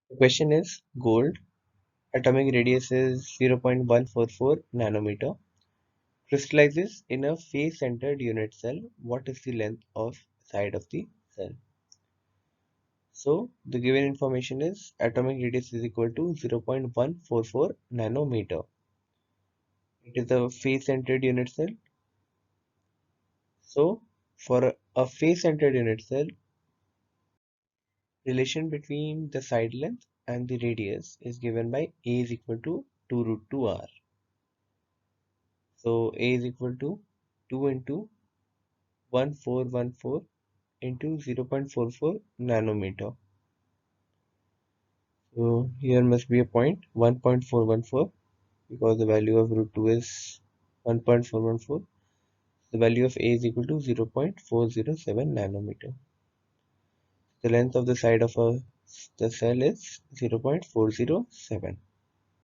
The question is gold. Atomic radius is 0.144 nanometer. Crystallizes in a face-centered unit cell. What is the length of side of the cell? So the given information is atomic radius is equal to 0.144 nanometer. It is a face-centered unit cell. So for a face-centered unit cell, relation between the side length and the radius is given by A is equal to 2 root 2 R. So A is equal to 2 into 1414 into 0.44 nanometer. So here must be a point 1.414 because the value of root 2 is 1.414. The value of A is equal to 0.407 nanometer. The length of the side of the cell is 0.407.